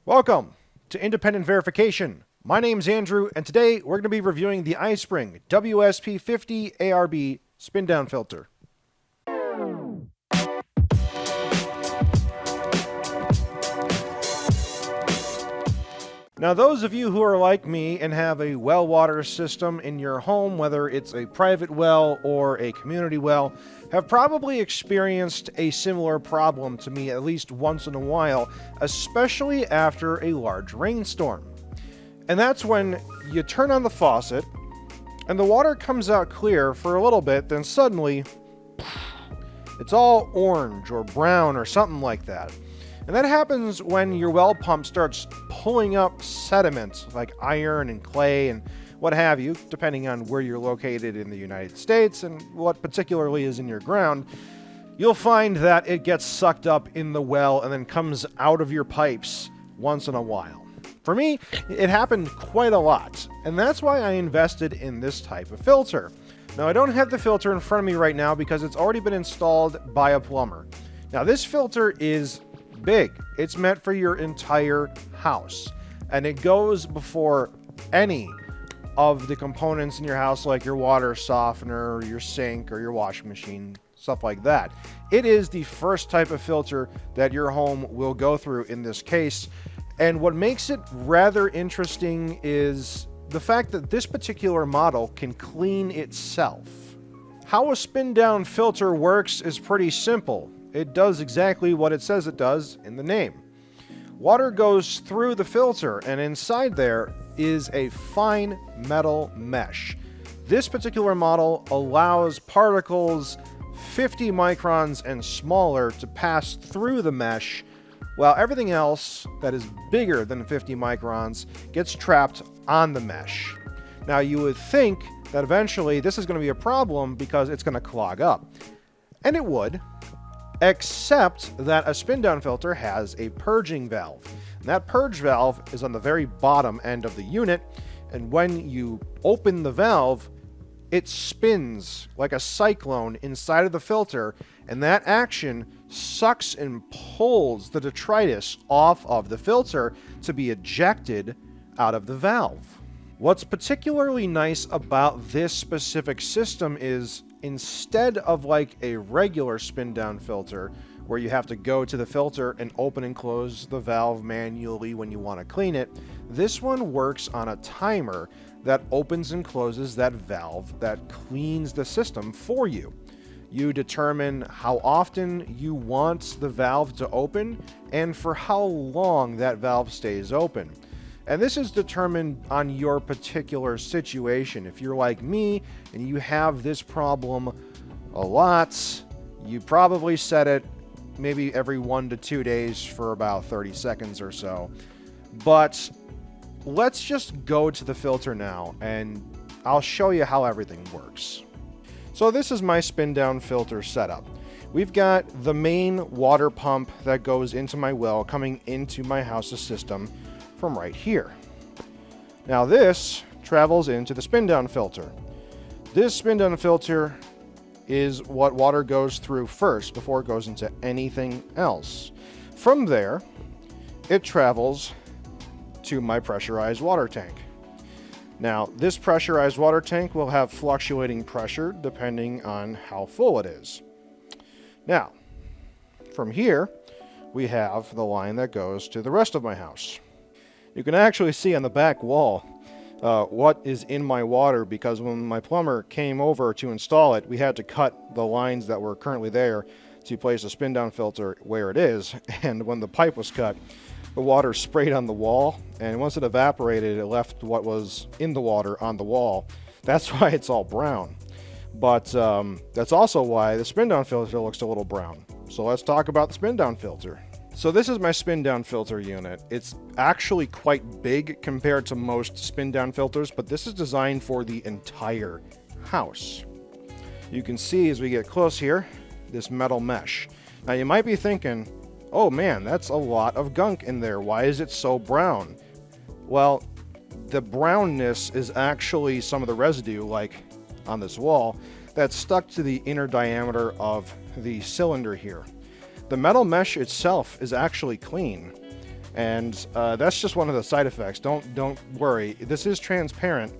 Welcome to Independent Verification. My name's Andrew, and today we're going to be reviewing the iSpring WSP50 ARB spin down filter. Now, those of you who are like me and have a well water system in your home, whether it's a private well or a community well, have probably experienced a similar problem to me at least once in a while, especially after a large rainstorm. And that's when you turn on the faucet and the water comes out clear for a little bit, then suddenly it's all orange or brown or something like that. And that happens when your well pump starts pulling up sediment like iron and clay and what have you, depending on where you're located in the United States and what particularly is in your ground. You'll find that it gets sucked up in the well and then comes out of your pipes once in a while. For me, it happened quite a lot, and that's why I invested in this type of filter. Now, I don't have the filter in front of me right now because it's already been installed by a plumber. Now, this filter is big. It's meant for your entire house, and it goes before any of the components in your house, like your water softener, or your sink, or your washing machine, stuff like that. It is the first type of filter that your home will go through in this case, and what makes it rather interesting is the fact that this particular model can clean itself. How a spin down filter works is pretty simple. It does exactly what it says it does in the name. Water goes through the filter, and inside there is a fine metal mesh. This particular model allows particles 50 microns and smaller to pass through the mesh, while everything else that is bigger than 50 microns gets trapped on the mesh. Now, you would think that eventually this is going to be a problem because it's going to clog up. And it would. Except that a spin down filter has a purging valve. And that purge valve is on the very bottom end of the unit, and when you open the valve, it spins like a cyclone inside of the filter, and that action sucks and pulls the detritus off of the filter to be ejected out of the valve. What's particularly nice about this specific system is instead of like a regular spin down filter where you have to go to the filter and open and close the valve manually when you want to clean it, this one works on a timer that opens and closes that valve that cleans the system for you. You determine how often you want the valve to open and for how long that valve stays open. And this is determined on your particular situation. If you're like me and you have this problem a lot, you probably set it maybe every 1 to 2 days for about 30 seconds or so. But let's just go to the filter now and I'll show you how everything works. So this is my spin down filter setup. We've got the main water pump that goes into my well coming into my house's system from right here. Now this travels into the spin down filter. This spin down filter is what water goes through first before it goes into anything else. From there, it travels to my pressurized water tank. Now, this pressurized water tank will have fluctuating pressure depending on how full it is. Now, from here, we have the line that goes to the rest of my house. You can actually see on the back wall what is in my water, because when my plumber came over to install it, we had to cut the lines that were currently there to place a spin down filter where it is. And when the pipe was cut, the water sprayed on the wall, and once it evaporated, it left what was in the water on the wall. That's why it's all brown. But that's also why the spin down filter looks a little brown. So let's talk about the spin down filter. So this is my spin down filter unit. It's actually quite big compared to most spin down filters, but this is designed for the entire house. You can see as we get close here, this metal mesh. Now you might be thinking, oh man, that's a lot of gunk in there. Why is it so brown? Well, the brownness is actually some of the residue, like on this wall, that's stuck to the inner diameter of the cylinder here. The metal mesh itself is actually clean, And that's just one of the side effects. Don't worry. This is transparent,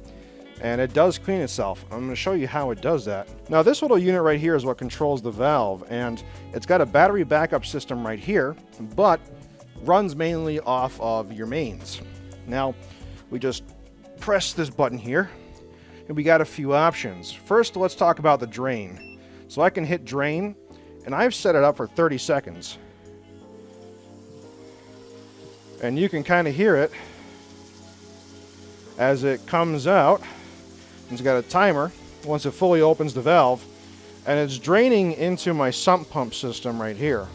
and it does clean itself. I'm going to show you how it does that. Now, this little unit right here is what controls the valve, and it's got a battery backup system right here, but runs mainly off of your mains. Now, we just press this button here, and we got a few options. First, let's talk about the drain. So I can hit drain, and I've set it up for 30 seconds. And you can kind of hear it as it comes out. It's got a timer once it fully opens the valve, and it's draining into my sump pump system right here.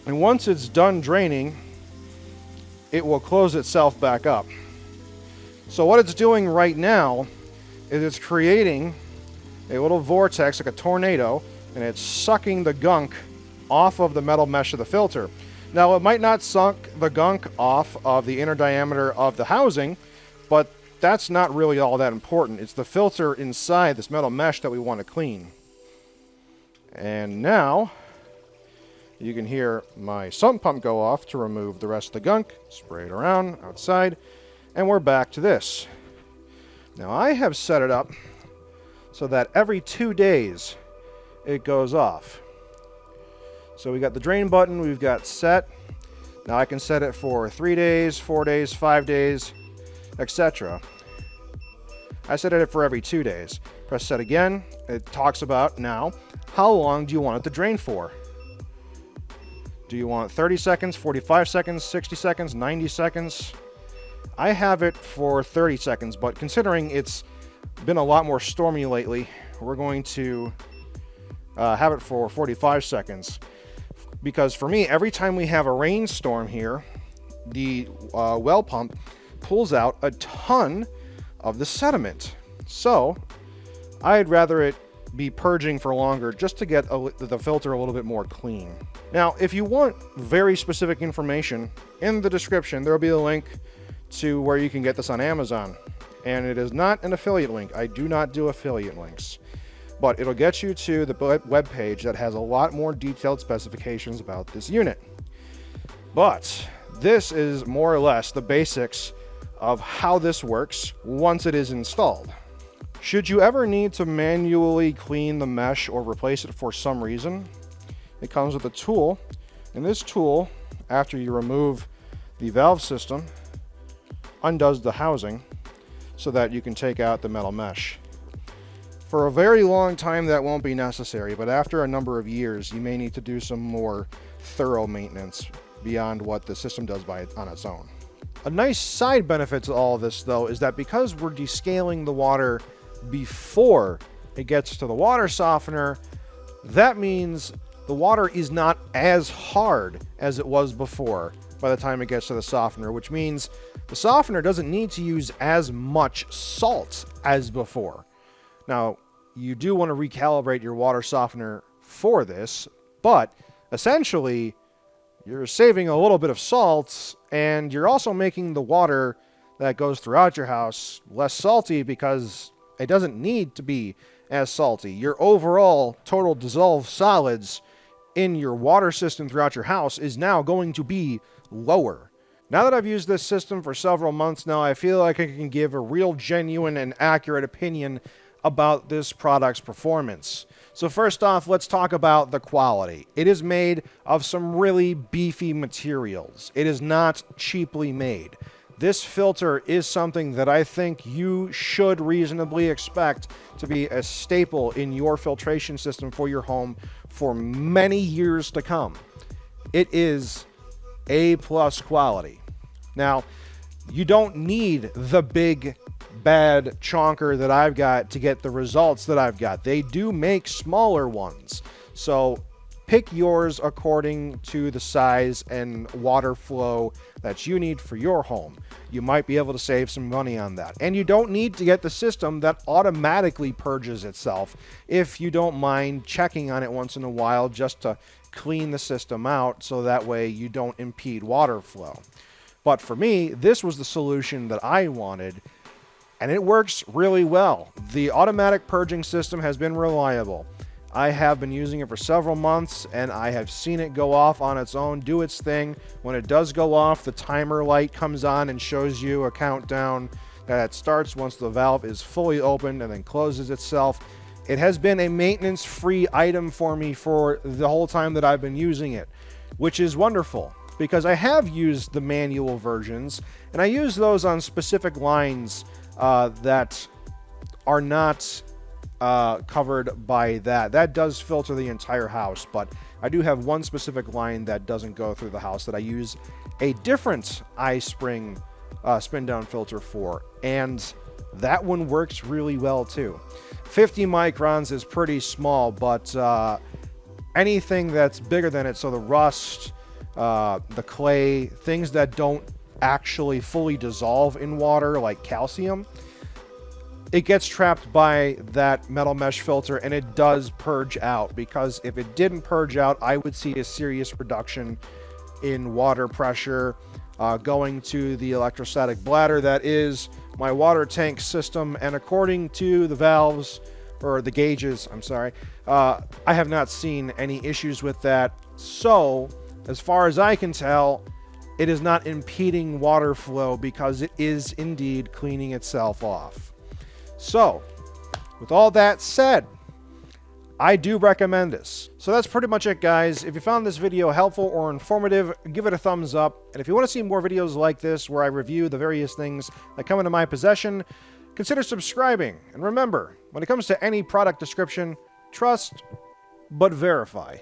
And once it's done draining, it will close itself back up. So what it's doing right now is it's creating a little vortex like a tornado, and it's sucking the gunk off of the metal mesh of the filter. Now, it might not suck the gunk off of the inner diameter of the housing, but that's not really all that important. It's the filter inside this metal mesh that we want to clean. And now, you can hear my sump pump go off to remove the rest of the gunk, spray it around outside, and we're back to this. Now, I have set it up so that every 2 days it goes off. So we got the drain button, we've got set. Now I can set it for 3 days, 4 days, 5 days, etc. I set it for every 2 days. Press set again. It talks about now, how long do you want it to drain for? Do you want 30 seconds, 45 seconds, 60 seconds, 90 seconds? I have it for 30 seconds, but considering it's been a lot more stormy lately, we're going to have it for 45 seconds. Because for me, every time we have a rainstorm here, the well pump pulls out a ton of the sediment. So I'd rather it be purging for longer just to get the filter a little bit more clean. Now, if you want very specific information, in the description there will be a link to where you can get this on Amazon. And it is not an affiliate link. I do not do affiliate links. But it'll get you to the web page that has a lot more detailed specifications about this unit. But this is more or less the basics of how this works once it is installed. Should you ever need to manually clean the mesh or replace it for some reason, it comes with a tool. And this tool, after you remove the valve system, undoes the housing so that you can take out the metal mesh. For a very long time that won't be necessary, but after a number of years you may need to do some more thorough maintenance beyond what the system does on its own. A nice side benefit to all of this though is that because we're descaling the water before it gets to the water softener, that means the water is not as hard as it was before by the time it gets to the softener, which means the softener doesn't need to use as much salt as before. Now, you do want to recalibrate your water softener for this, but essentially, you're saving a little bit of salt, and you're also making the water that goes throughout your house less salty because it doesn't need to be as salty. Your overall total dissolved solids in your water system throughout your house is now going to be lower. Now that I've used this system for several months now, I feel like I can give a real genuine and accurate opinion about this product's performance. So first off, let's talk about the quality. It is made of some really beefy materials. It is not cheaply made. This filter is something that I think you should reasonably expect to be a staple in your filtration system for your home for many years to come. It is A+ quality. Now, you don't need the big bad chonker that I've got to get the results that I've got. They do make smaller ones. So pick yours according to the size and water flow that you need for your home. You might be able to save some money on that. And you don't need to get the system that automatically purges itself if you don't mind checking on it once in a while just to clean the system out so that way you don't impede water flow. But for me, this was the solution that I wanted, and it works really well. The automatic purging system has been reliable. I have been using it for several months, and I have seen it go off on its own, do its thing. When it does go off, the timer light comes on and shows you a countdown that it starts once the valve is fully opened and then closes itself. It has been a maintenance-free item for me for the whole time that I've been using it, which is wonderful, because I have used the manual versions, and I use those on specific lines that are not covered by that. That does filter the entire house, but I do have one specific line that doesn't go through the house that I use a different iSpring spin down filter for, and that one works really well too. 50 microns is pretty small, but anything that's bigger than it, so the rust, the clay, things that don't actually fully dissolve in water like calcium, it gets trapped by that metal mesh filter, and it does purge out, because if it didn't purge out, I would see a serious reduction in water pressure going to the electrostatic bladder that is my water tank system. And according to the valves, or the gauges, I'm sorry, I have not seen any issues with that. So, as far as I can tell, it is not impeding water flow, because it is indeed cleaning itself off. So, with all that said, I do recommend this. So that's pretty much it, guys. If you found this video helpful or informative, give it a thumbs up. And if you want to see more videos like this where I review the various things that come into my possession, consider subscribing. And remember, when it comes to any product description, trust but verify.